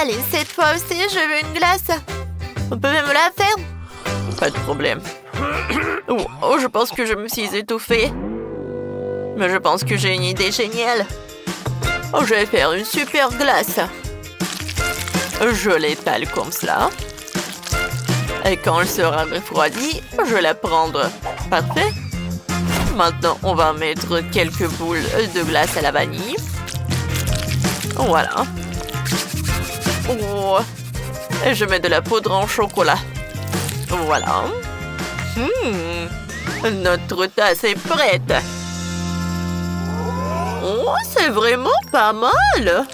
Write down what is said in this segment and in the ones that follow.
Allez, cette fois aussi, je veux une glace. Vous pouvez me la faire? Pas de problème. Oh, je pense que je me suis étouffée. Mais je pense que j'ai une idée géniale. Oh, je vais faire une super glace. Je l'étale comme cela. Et quand elle sera refroidie, je vais la prendre. Parfait. Maintenant, on va mettre quelques boules de glace à la vanille. Voilà. Oh. Et je mets de la poudre en chocolat. Voilà. Notre tasse est prête. Oh, c'est vraiment pas mal.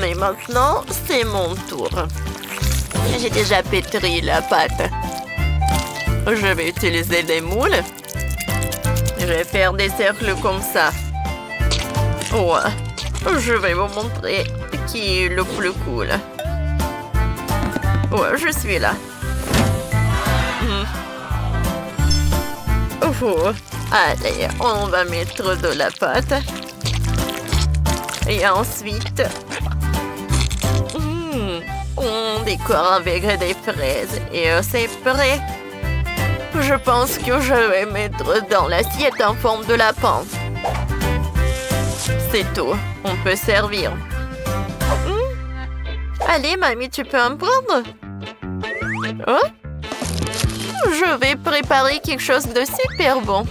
Mais maintenant, c'est mon tour. J'ai déjà pétri la pâte. Je vais utiliser des moules. Je vais faire des cercles comme ça. Ouais. Je vais vous montrer qui est le plus cool. Ouais, je suis là. Oh. Allez, on va mettre de la pâte. Et ensuite, on décore avec des fraises. Et c'est prêt. Je pense que je vais mettre dans l'assiette en forme de lapin. C'est tout. On peut servir. Allez, mamie, tu peux en prendre? Oh? Je vais préparer quelque chose de super bon.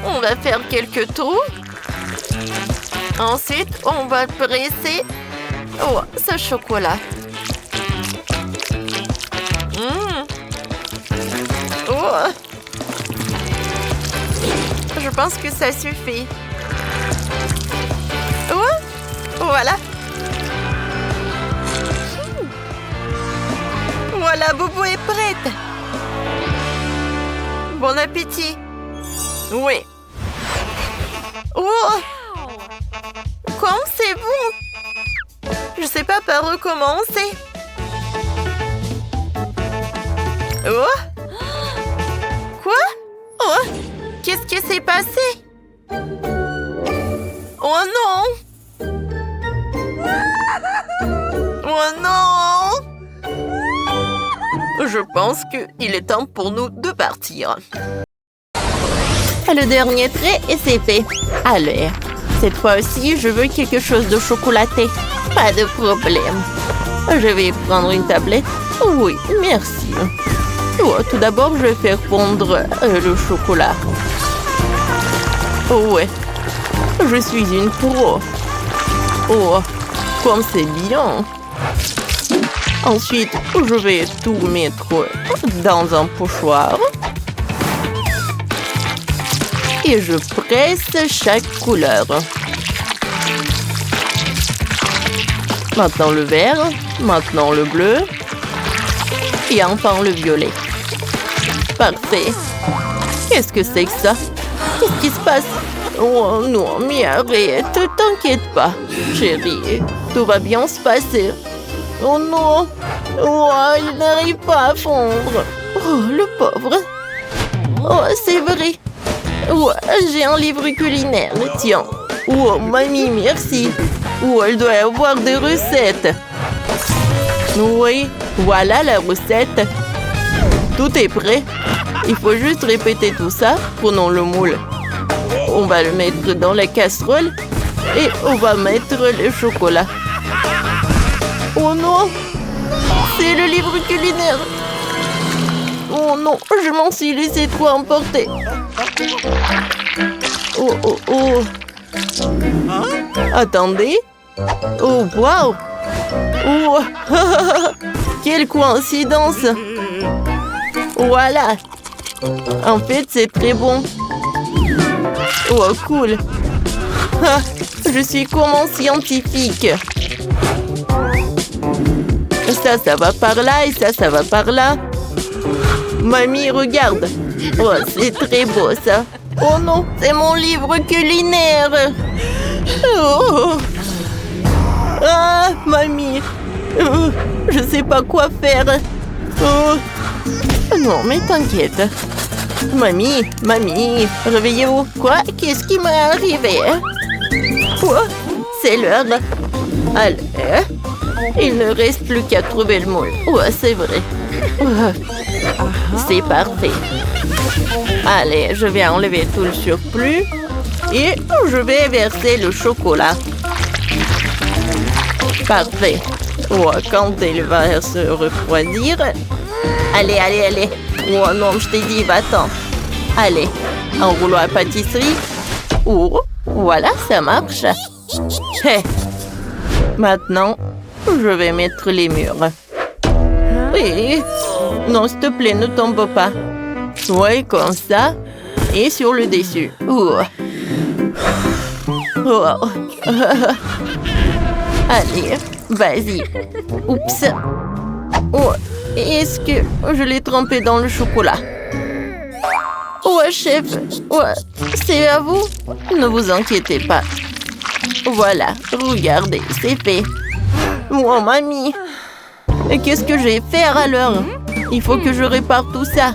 On va faire quelques trous. Ensuite, on va presser ce chocolat. Oh. Je pense que ça suffit. Voilà. Voilà, Boubou est prête. Bon appétit. Oui. Oh! Comme c'est bon! Je sais pas par où commencer. Oh! Quoi? Oh! Qu'est-ce qui s'est passé? Oh non! Oh non! Je pense qu'il est temps pour nous de partir. Le dernier trait et c'est fait. Allez, cette fois aussi, je veux quelque chose de chocolaté. Pas de problème. Je vais prendre une tablette. Oui, merci. Tout d'abord, je vais faire fondre le chocolat. Ouais, je suis une pro. Oh, comme c'est bien. Ensuite, je vais tout mettre dans un pochoir. Et je presse chaque couleur. Maintenant le vert, maintenant le bleu. Et enfin le violet. Parfait. Qu'est-ce que c'est que ça? Qu'est-ce qui se passe? Oh non, mais arrête, t'inquiète pas, chérie. Tout va bien se passer. Oh non! Oh, il n'arrive pas à fondre. Oh, le pauvre. Oh, c'est vrai. Oh, j'ai un livre culinaire, tiens. Oh, mamie, merci. Oh, elle doit avoir des recettes. Oui, voilà la recette. Tout est prêt. Il faut juste répéter tout ça. Prenons le moule. On va le mettre dans la casserole et on va mettre le chocolat. Oh non! C'est le livre culinaire. Oh non, je m'en suis laissé trop emporter. Oh, oh, oh. Attendez. Oh, waouh. Oh. Quelle coïncidence. Voilà. En fait, c'est très bon. Oh, cool. Je suis comme un scientifique. Ça va par là et ça va par là. Mamie, regarde. Oh, c'est très beau, ça. Oh non, c'est mon livre culinaire. Oh. Ah, mamie. Oh, je sais pas quoi faire. Oh. Non, mais t'inquiète. Mamie, réveillez-vous. Quoi? Qu'est-ce qui m'est arrivé? Quoi? C'est l'heure. Allez, il ne reste plus qu'à trouver le moule. Ouais, c'est vrai. C'est parfait. Allez, je vais enlever tout le surplus et je vais verser le chocolat. Parfait. Oh, quand il va se refroidir... Allez, allez, allez. Oh non, je t'ai dit, va-t'en. Allez, un rouleau à pâtisserie. Oh, voilà, ça marche. Hey. Maintenant, je vais mettre les murs. Oui. Non, s'il te plaît, ne tombe pas. Oui, comme ça. Et sur le dessus. Oh. Oh. Allez, vas-y. Oups. Oh, est-ce que je l'ai trempé dans le chocolat? Ouais, chef. Ouais, c'est à vous. Ne vous inquiétez pas. Voilà, regardez, c'est fait. Oh, mamie. Et qu'est-ce que je vais faire alors? Il faut que je répare tout ça.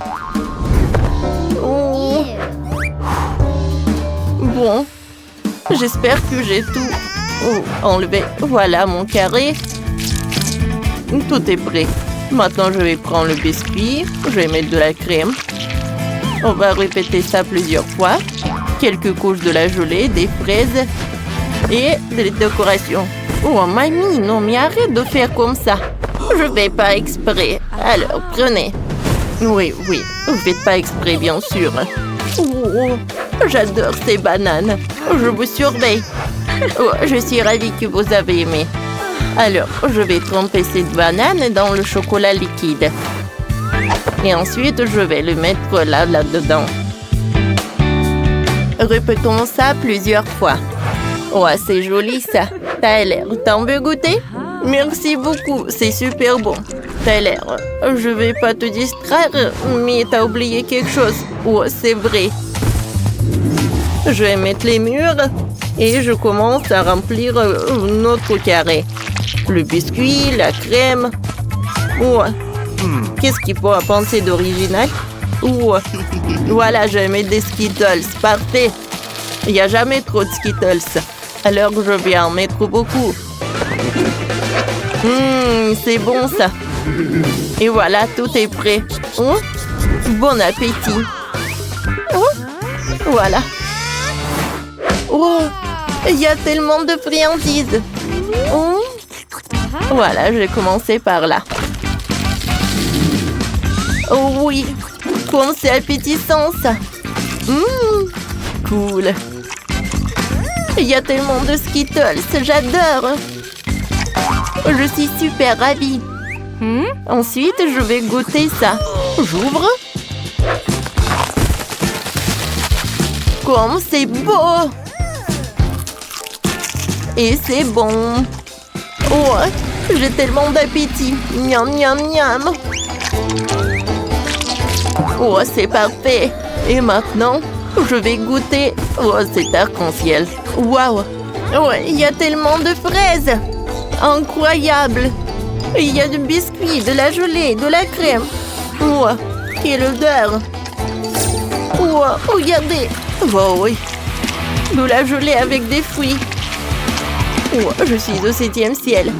Oh. Bon, j'espère que j'ai tout enlevé. Voilà mon carré. Tout est prêt. Maintenant, je vais prendre le biscuit. Je vais mettre de la crème. On va répéter ça plusieurs fois. Quelques couches de la gelée, des fraises et des décorations. Oh, mamie, non, mais arrête de faire comme ça. Je vais pas exprès. Alors, prenez. Oui, oui, vous faites pas exprès, bien sûr. Oh, j'adore ces bananes. Je vous surveille. Oh, je suis ravie que vous avez aimé. Alors, je vais tremper cette banane dans le chocolat liquide. Et ensuite, je vais le mettre là-dedans. Répétons ça plusieurs fois. Oh, c'est joli ça. T'as l'air. T'en veux goûter? Merci beaucoup, c'est super bon. T'as l'air. Je vais pas te distraire, mais t'as oublié quelque chose. Oh, c'est vrai. Je vais mettre les murs et je commence à remplir notre carré. Le biscuit, la crème. Oh. Qu'est-ce qu'il faut penser d'original? Oh. Voilà, je vais mettre des Skittles. Parfait. Il n'y a jamais trop de Skittles. Alors je vais en mettre beaucoup. C'est bon ça. Et voilà, tout est prêt. Oh. Bon appétit. Oh. Voilà. Oh, il y a tellement de friandises. Oh. Voilà, je vais commencer par là. Oh oui, comme c'est appétissant ça. Cool. Il y a tellement de Skittles, j'adore. Je suis super ravie. Ensuite, je vais goûter ça. J'ouvre. Comme c'est beau. Et c'est bon. Oh, j'ai tellement d'appétit. Miam, miam, miam. Oh, c'est parfait. Et maintenant, je vais goûter. Oh, c'est arc-en-ciel. Waouh. Ouais, il y a tellement de fraises. Incroyable. Il y a du biscuit, de la gelée, de la crème. Oh, quelle odeur. Oh, regardez. Oh oui. De la gelée avec des fruits. Oh, je suis au 7e ciel.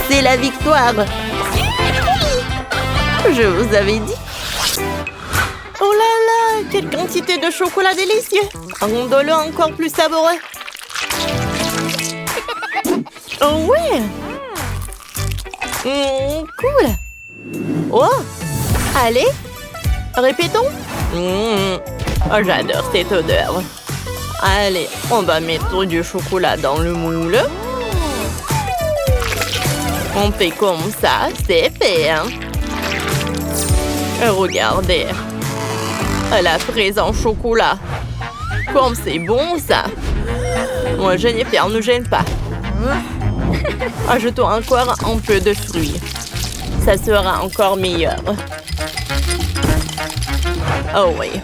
C'est la victoire. Je vous avais dit. Oh là là, quelle quantité de chocolat délicieux. Rendons-le encore plus savoureux. Oh ouais. Cool. Oh, allez, répétons. Oh, j'adore cette odeur. Allez, on va mettre du chocolat dans le moule. On fait comme ça, c'est fait. Hein? Regardez. La fraise en chocolat. Comme c'est bon ça. Moi, Jennifer, ne gêne pas. Ajoutons encore un peu de fruits. Ça sera encore meilleur. Oh oui.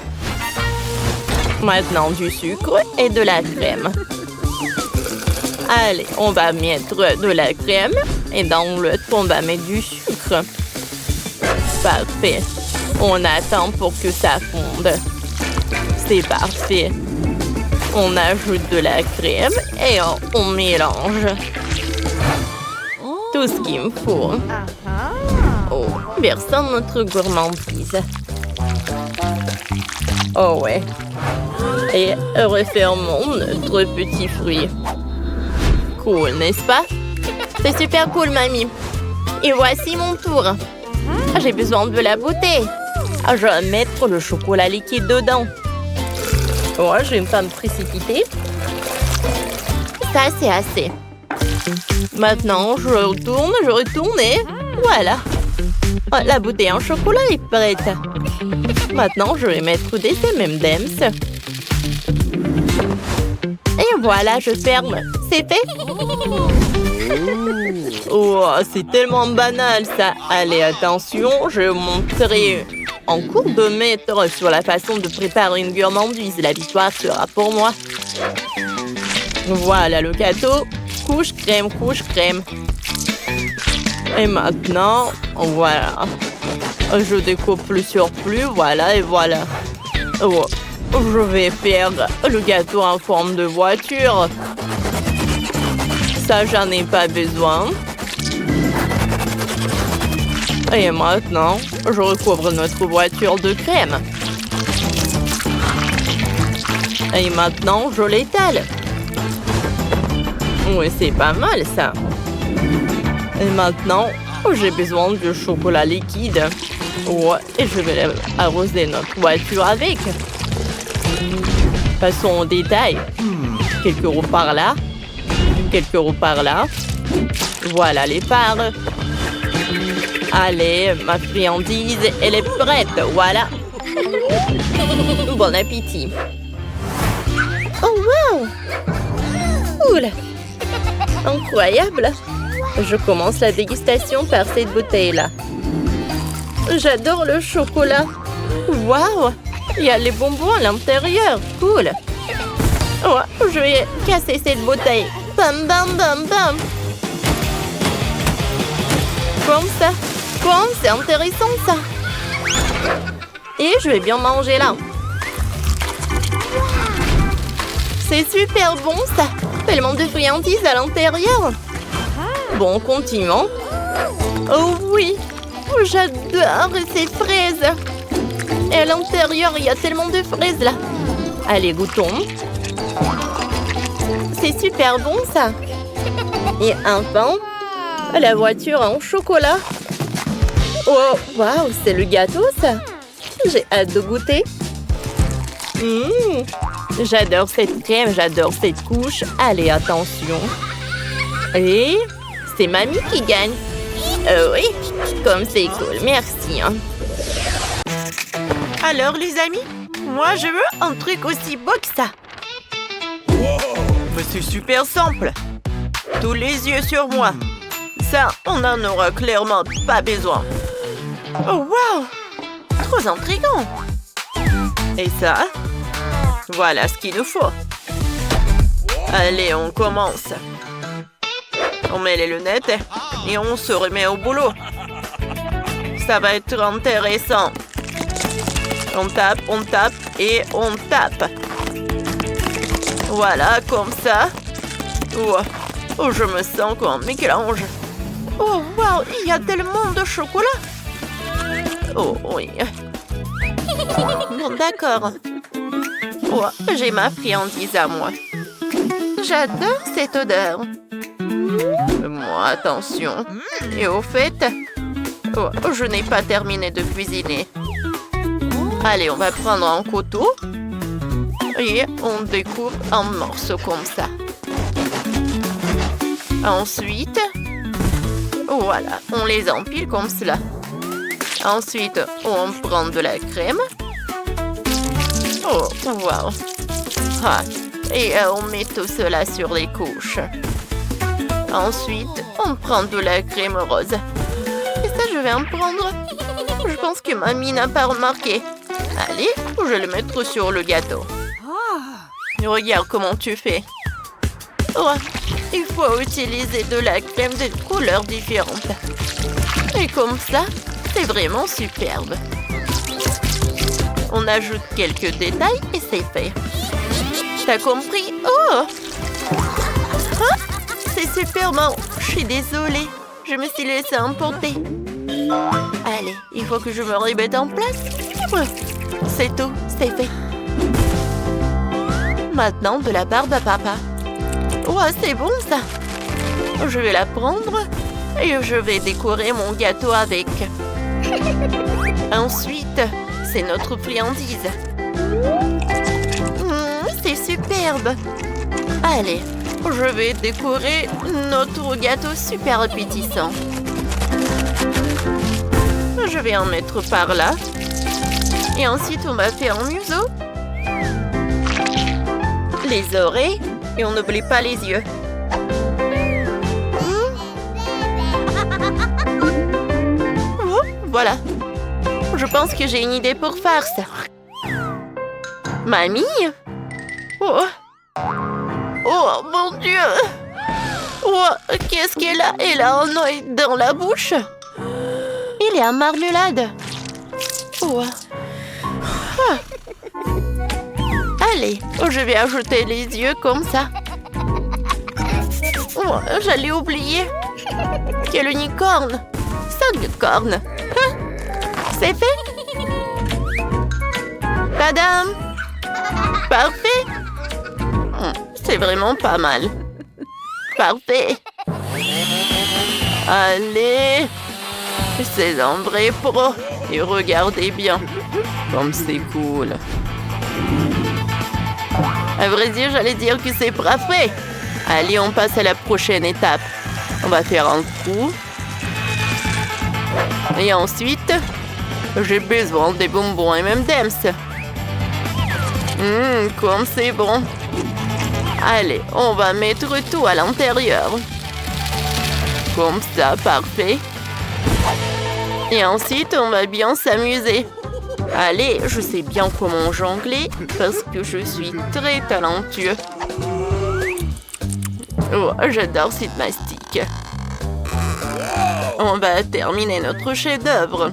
Maintenant du sucre et de la crème. Allez, on va mettre de la crème et dans le tout, on va mettre du sucre. Parfait. On attend pour que ça fonde. C'est parfait. On ajoute de la crème et on mélange. Tout ce qu'il me faut. Oh, versons notre gourmandise. Oh ouais. Et refermons notre petit fruit. Cool, n'est-ce pas? C'est super cool, mamie. Et voici mon tour. J'ai besoin de la beauté. Je vais mettre le chocolat liquide dedans. Oh, je vais pas me précipiter. Ça, c'est assez. Maintenant, je retourne et voilà. Oh, la bouteille en chocolat est prête. Maintenant, je vais mettre des M&M's. Et voilà, je ferme. C'est fait. Oh, c'est tellement banal, ça. Allez, attention, je vais vous montrer en cours de maître sur la façon de préparer une gourmandise. La victoire sera pour moi. Voilà le gâteau. Couche crème. Et maintenant, voilà. Je découpe le surplus, voilà, et voilà. Oh, je vais faire le gâteau en forme de voiture. Ça, j'en ai pas besoin. Et maintenant, je recouvre notre voiture de crème. Et maintenant, je l'étale. Oui, c'est pas mal, ça. Et maintenant, j'ai besoin de chocolat liquide. Ouais, et je vais arroser notre voiture avec. Passons au détail. Quelques roues par là. Quelques roues par là. Voilà les phares. Allez, ma friandise, elle est prête. Voilà. Bon appétit. Oh, wow! Cool! Incroyable! Je commence la dégustation par cette bouteille-là. J'adore le chocolat. Waouh! Il y a les bonbons à l'intérieur. Cool! Oh, je vais casser cette bouteille. Bam, bam, bam, bam! Comme ça. Comme c'est intéressant, ça. Et je vais bien manger là. C'est super bon, ça. Tellement de friandises à l'intérieur. Bon, continuons. Oh oui, j'adore ces fraises. Et à l'intérieur, il y a tellement de fraises là. Allez, goûtons. C'est super bon, ça. Et enfin, la voiture en chocolat. Oh, waouh, c'est le gâteau, ça. J'ai hâte de goûter. J'adore cette crème, j'adore cette couche. Allez, attention. Et c'est mamie qui gagne. Oui, comme c'est cool, merci. Hein. Alors, les amis, moi, je veux un truc aussi beau que ça. Mais c'est super simple. Tous les yeux sur moi. Ça, on n'en aura clairement pas besoin. Oh, wow! Trop intriguant. Et ça, voilà ce qu'il nous faut. Allez, on commence. On met les lunettes et on se remet au boulot. Ça va être intéressant. On tape et on tape. Voilà, comme ça. Oh, je me sens comme Michel-Ange. Oh, wow, il y a tellement de chocolat. Oh, oui. Bon, d'accord. Oh, j'ai ma friandise à moi. J'adore cette odeur. Moi, attention. Et au fait, oh, je n'ai pas terminé de cuisiner. Allez, on va prendre un couteau et on découpe en morceaux comme ça. Ensuite, voilà, on les empile comme cela. Ensuite, on prend de la crème. Oh, wow. Ah, et on met tout cela sur les couches. Ensuite, on prend de la crème rose. Et ça, je vais en prendre. Je pense que mamie n'a pas remarqué. Allez, je vais le mettre sur le gâteau. Regarde comment tu fais. Oh, il faut utiliser de la crème de couleurs différentes. Et comme ça, c'est vraiment superbe. On ajoute quelques détails et c'est fait. T'as compris? Oh! Ah, c'est super bon. Je suis désolée. je me suis laissée emporter. Allez, il faut que je me remette en place. C'est tout, c'est fait. Maintenant, de la barbe à papa. Ouais, c'est bon ça. Je vais la prendre et je vais décorer mon gâteau avec. Ensuite, c'est notre friandise. C'est superbe. Allez, je vais décorer notre gâteau super appétissant. Je vais en mettre par là. Et ensuite, on va faire un museau. Les oreilles. Et on n'oublie pas les yeux. Oh, voilà. Je pense que j'ai une idée pour faire ça. Mamie? Oh, oh mon Dieu! Oh, qu'est-ce qu'elle a? Elle a un œil dans la bouche. Il est en marmelade. Oh. Ah. Allez, je vais ajouter les yeux comme ça. Oh, j'allais oublier. Quelle unicorne! 5 cornes. Hein? C'est fait? Tadam! Parfait! C'est vraiment pas mal. Parfait! Allez! C'est un vrai pro. Et regardez bien. Comme c'est cool. À vrai dire, j'allais dire que c'est parfait. Allez, on passe à la prochaine étape. On va faire un trou. Et ensuite, j'ai besoin des bonbons M&M's. Comme c'est bon. Allez, on va mettre tout à l'intérieur. Comme ça, parfait. Et ensuite, on va bien s'amuser. Allez, je sais bien comment jongler parce que je suis très talentueux. Oh, j'adore cette mastic. On va terminer notre chef-d'œuvre.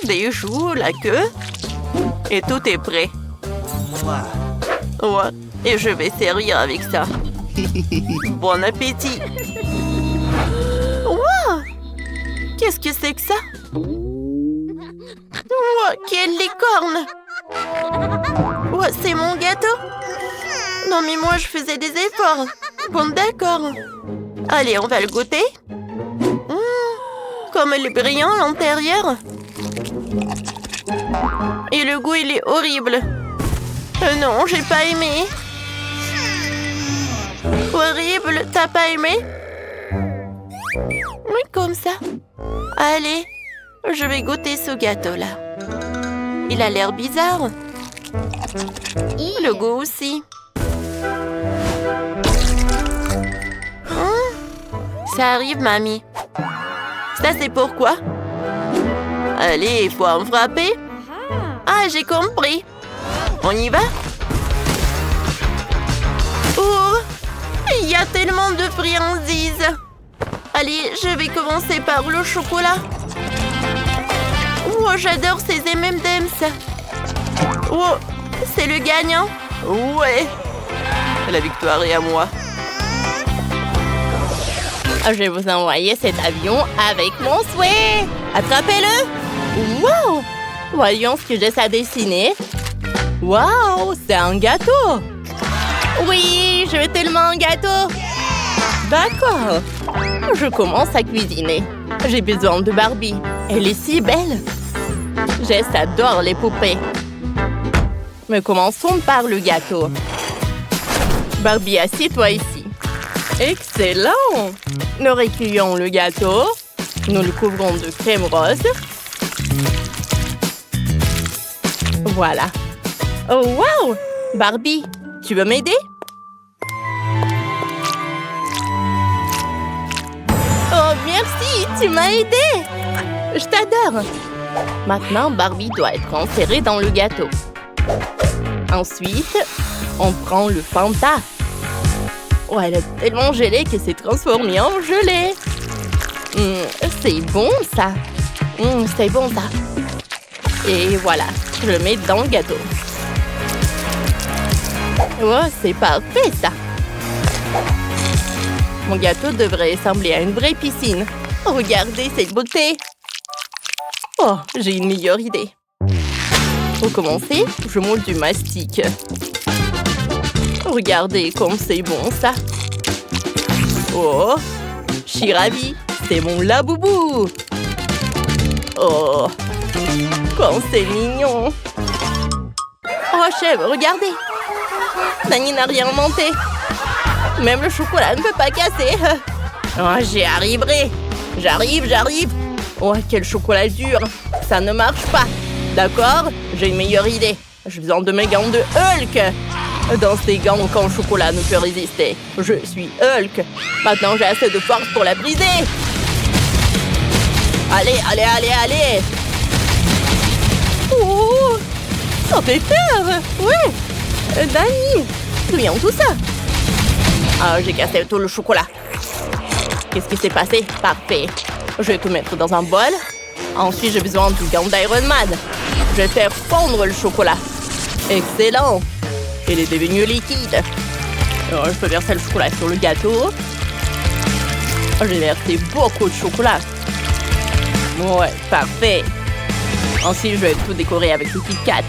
Des joues, la queue. Et tout est prêt. Ouais, et je vais servir avec ça. Bon appétit. Wow! Qu'est-ce que c'est que ça? Wow, quelle licorne! Wow, c'est mon gâteau? Non mais moi je faisais des efforts. Bon d'accord. Allez, on va le goûter. Comme il est brillant à l'intérieur. Et le goût il est horrible. Non, j'ai pas aimé. Horrible, t'as pas aimé? Oui, comme ça. Allez, je vais goûter ce gâteau-là. Il a l'air bizarre. Le goût aussi. Ça arrive, mamie. Ça, c'est pourquoi? Allez, il faut en frapper. Ah, j'ai compris. On y va? Oh, il y a tellement de friandises. Allez, je vais commencer par le chocolat. Oh, j'adore ces M&M's. Oh, c'est le gagnant. Ouais. La victoire est à moi. Je vais vous envoyer cet avion avec mon souhait. Attrapez-le. Wow! Voyons ce que j'ai à dessiner. Wow! C'est un gâteau. Oui, je veux tellement un gâteau. D'accord. Je commence à cuisiner. J'ai besoin de Barbie. Elle est si belle. Jess adore les poupées. Mais commençons par le gâteau. Barbie, assieds-toi ici. Excellent! Nous recueillons le gâteau. Nous le couvrons de crème rose. Voilà. Oh, wow! Barbie, tu veux m'aider? Oh, merci! Tu m'as aidé! Je t'adore! Maintenant, Barbie doit être enserrée dans le gâteau. Ensuite, on prend le Fanta. Oh, elle est tellement gelée que c'est transformé en gelée. C'est bon, ça. C'est bon, ça. Et voilà, je le mets dans le gâteau. Oh, c'est parfait, ça. Mon gâteau devrait ressembler à une vraie piscine. Regardez cette beauté. Oh, j'ai une meilleure idée. Pour commencer, je moule du mastic. Regardez comme c'est bon, ça. Oh, je suis ravie. C'est mon laboubou. Oh, comme c'est mignon. Oh, chef, regardez. Dani n'a rien inventé. Même le chocolat ne peut pas casser. Oh, j'y arriverai. J'arrive. Oh, quel chocolat dur. Ça ne marche pas. D'accord? J'ai une meilleure idée. J'ai besoin de mes gants de Hulk. Dans ces gants, aucun chocolat ne peut résister. Je suis Hulk. Maintenant, j'ai assez de force pour la briser. Allez. Oh, ça fait peur. Ouais. Dani, voyons tout ça. Ah, j'ai cassé tout le chocolat. Qu'est-ce qui s'est passé? Parfait. Je vais tout mettre dans un bol. Ensuite, j'ai besoin du gant d'Iron Man. Je vais faire fondre le chocolat. Excellent. Il est devenu liquide. Alors, je peux verser le chocolat sur le gâteau. J'ai versé beaucoup de chocolat. Ouais, parfait. Ensuite, je vais tout décorer avec le Kit Kat.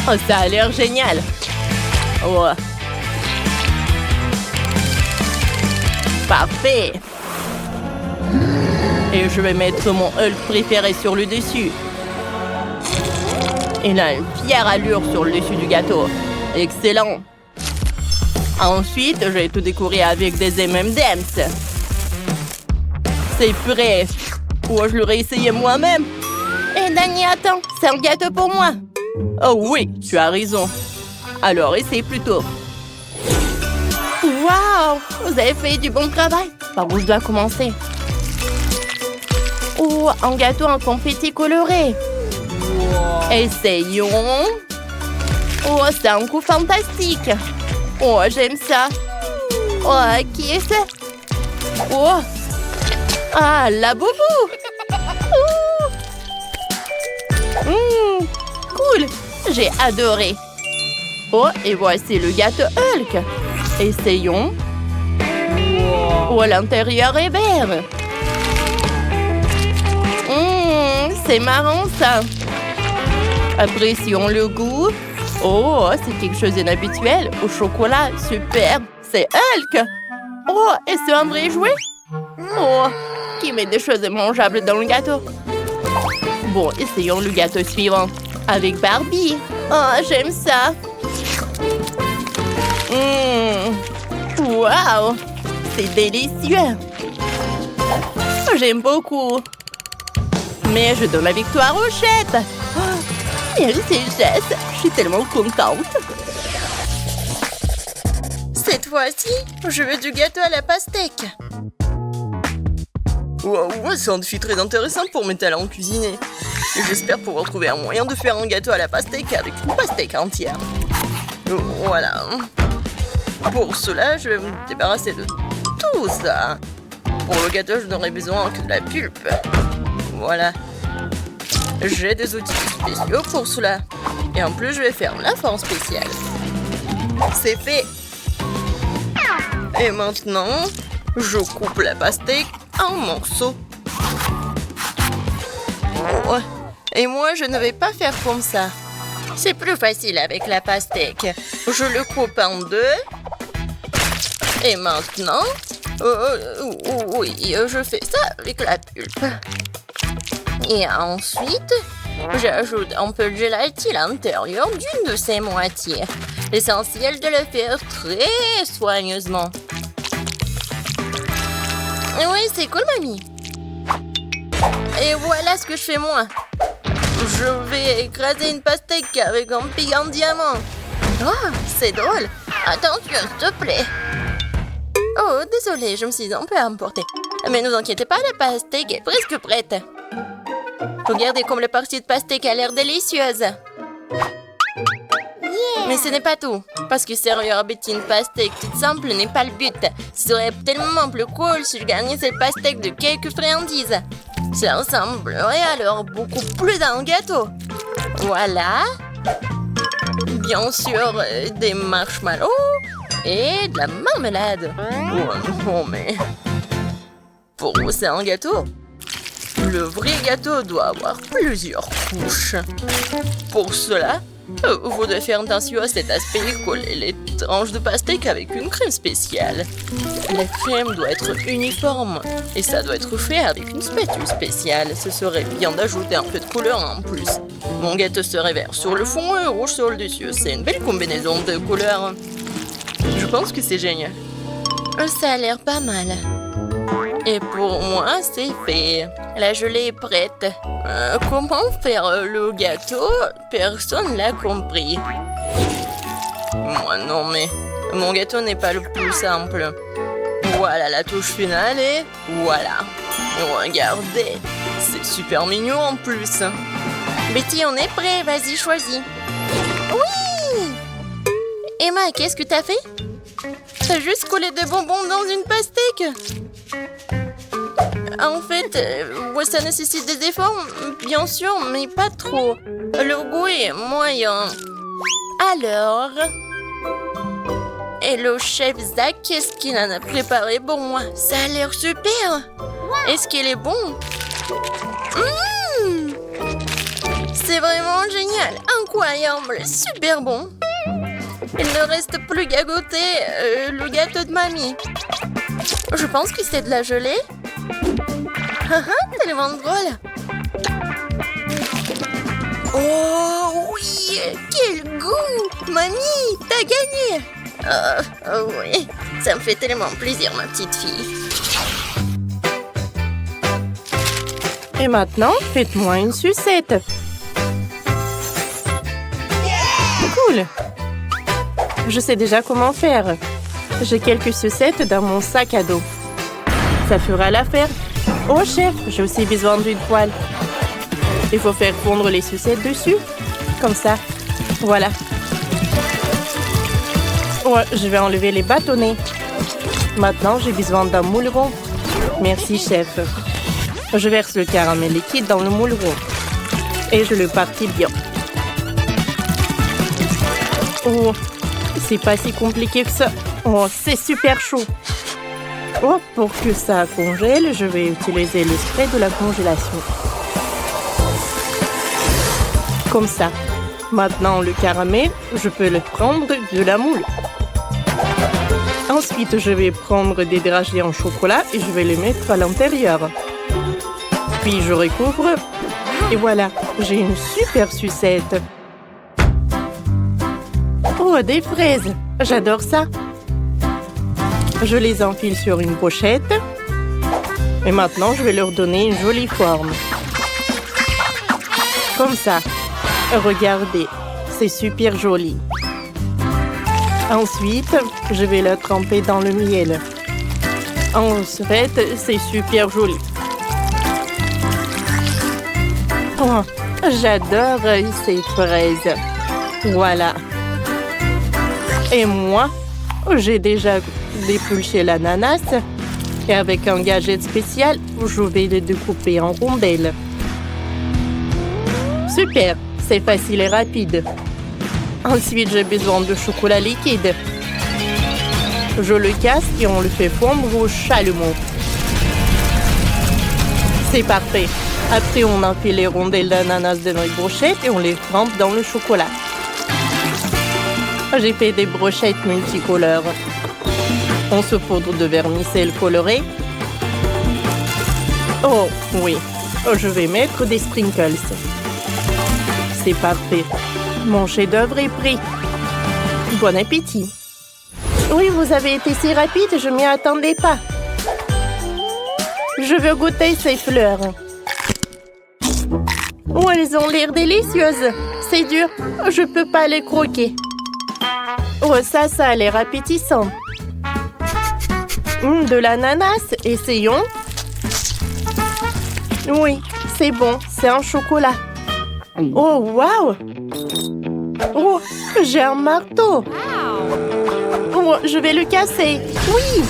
Oh, ça a l'air génial. Ouais. Parfait. Et je vais mettre mon Hulk préféré sur le dessus. Il a une fière allure sur le dessus du gâteau. Excellent. Ensuite, je vais tout décorer avec des M&M's. C'est prêt. Ou je l'aurais essayé moi-même. Et Dani, attends, c'est un gâteau pour moi. Oh oui, tu as raison. Alors, essaye plutôt. Waouh, vous avez fait du bon travail. Par où je dois commencer? Oh, un gâteau en confetti coloré. Wow. Essayons. Oh, c'est un coup fantastique. Oh, j'aime ça. Oh, qui est-ce? Oh. Ah, la boubou. Cool. J'ai adoré. Oh, et voici le gâteau Hulk. Essayons. Oh, l'intérieur est vert. C'est marrant, ça. Apprécions le goût. Oh, c'est quelque chose d'inhabituel. Au chocolat, super. C'est Hulk. Oh, et c'est un vrai jouet? Oh, qui met des choses mangeables dans le gâteau. Bon, essayons le gâteau suivant. Avec Barbie. Oh, j'aime ça. Wow, c'est délicieux. J'aime beaucoup. Mais je donne la victoire aux chefs. Merci, Jess. Je suis tellement contente. Cette fois-ci, je veux du gâteau à la pastèque. Wow, c'est un défi très intéressant pour mes talents cuisinés. Et j'espère pouvoir trouver un moyen de faire un gâteau à la pastèque avec une pastèque entière. Voilà. Pour cela, je vais me débarrasser de tout ça. Pour le gâteau, je n'aurai besoin que de la pulpe. Voilà. J'ai des outils spéciaux pour cela. Et en plus, je vais faire la forme spéciale. C'est fait. Et maintenant, je coupe la pastèque en morceaux. Oh. Et moi, je ne vais pas faire comme ça. C'est plus facile avec la pastèque. Je le coupe en deux. Et maintenant, oui, je fais ça avec la pulpe. Et ensuite, j'ajoute un peu de gélatine à l'intérieur d'une de ses moitiés. L'essentiel de le faire très soigneusement. Oui, c'est cool, mamie. Et voilà ce que je fais moi. Je vais écraser une pastèque avec un pic en diamant. Oh, c'est drôle. Attention, s'il te plaît. Oh, désolée, je me suis un peu emportée. Mais ne vous inquiétez pas, la pastèque est presque prête. Regardez comme la partie de pastèque a l'air délicieuse. Yeah. Mais ce n'est pas tout. Parce que servir avec une pastèque toute simple n'est pas le but. Ce serait tellement plus cool si je gagnais cette pastèque de quelques friandises. Cela ressemblerait alors beaucoup plus à un gâteau. Voilà. Bien sûr, des marshmallows. et de la marmelade. Oh non, mais... Pour vous, c'est un gâteau. Le vrai gâteau doit avoir plusieurs couches. Pour cela, vous devez faire attention à cet aspect et coller les tranches de pastèque avec une crème spéciale. La crème doit être uniforme et ça doit être fait avec une spatule spéciale. Ce serait bien d'ajouter un peu de couleur en plus. Mon gâteau serait vert sur le fond et rouge sur le dessus. C'est une belle combinaison de couleurs. Je pense que c'est génial. Ça a l'air pas mal. Et pour moi, c'est fait. La gelée est prête. Comment faire le gâteau? Personne l'a compris. Moi non, mais mon gâteau n'est pas le plus simple. Voilà la touche finale et voilà. Regardez, c'est super mignon en plus. Betty, on est prêt. Vas-y, choisis. Oui! Emma, qu'est-ce que t'as fait? T'as juste collé des bonbons dans une pastèque. En fait, ça nécessite des efforts, bien sûr, mais pas trop. Le goût est moyen. Alors... Et le chef Zach, qu'est-ce qu'il en a préparé pour moi? Ça a l'air super. Est-ce qu'il est bon? C'est vraiment génial, incroyable, super bon. Il ne reste plus qu'à goûter le gâteau de mamie. Je pense que c'est de la gelée. Tellement drôle. Oh oui, quel goût! Mamie, t'as gagné! Oui, ça me fait tellement plaisir, ma petite fille. Et maintenant, faites-moi une sucette. Cool. Je sais déjà comment faire. J'ai quelques sucettes dans mon sac à dos. Ça fera l'affaire. Oh chef, j'ai aussi besoin d'une poêle. Il faut faire fondre les sucettes dessus. Comme ça. Voilà. Ouais, je vais enlever les bâtonnets. Maintenant, j'ai besoin d'un moule rond. Merci, chef. Je verse le caramel liquide dans le moule rond. Et je le partis bien. Oh, c'est pas si compliqué que ça. Oh, c'est super chaud. Oh, pour que ça congèle, je vais utiliser le spray de la congélation. Comme ça. Maintenant, le caramel, je peux le prendre de la moule. Ensuite, je vais prendre des dragées en chocolat et je vais les mettre à l'intérieur. Puis, je recouvre. Et voilà, j'ai une super sucette. Oh, des fraises! J'adore ça! Je les enfile sur une pochette. Et maintenant, je vais leur donner une jolie forme. Comme ça. Regardez, c'est super joli. Ensuite, je vais la tremper dans le miel. En fait, c'est super joli. Oh, j'adore ces fraises. Voilà. Et moi, j'ai déjà dépulché l'ananas. Et avec un gadget spécial, je vais le découper en rondelles. Super, c'est facile et rapide. Ensuite, j'ai besoin de chocolat liquide. Je le casse et on le fait fondre au chalumeau. C'est parfait. Après, on enfile les rondelles d'ananas dans les brochettes et on les trempe dans le chocolat. J'ai fait des brochettes multicolores. On saupoudre de vermicelle colorée. Oh, oui. Je vais mettre des sprinkles. C'est parfait. Mon chef-d'œuvre est prêt. Bon appétit. Oui, vous avez été si rapide, je m'y attendais pas. Je veux goûter ces fleurs. Oh, elles ont l'air délicieuses. C'est dur, je peux pas les croquer. Oh, ça a l'air appétissant. De l'ananas, essayons. Oui, c'est bon, c'est un chocolat. Oh, waouh! Oh, j'ai un marteau. Oh, je vais le casser. Oui!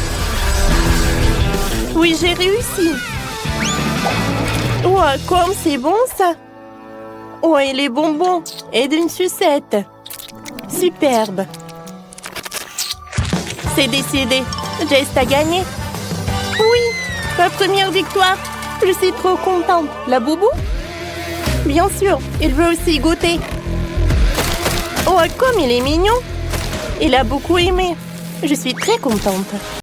Oui, j'ai réussi. Oh, comme c'est bon ça! Oh, et les bonbons et d'une sucette. Superbe. C'est décidé. Jess a gagné. Oui, ma première victoire. Je suis trop contente. La boubou? Bien sûr, il veut aussi goûter. Oh, comme il est mignon. Il a beaucoup aimé. Je suis très contente.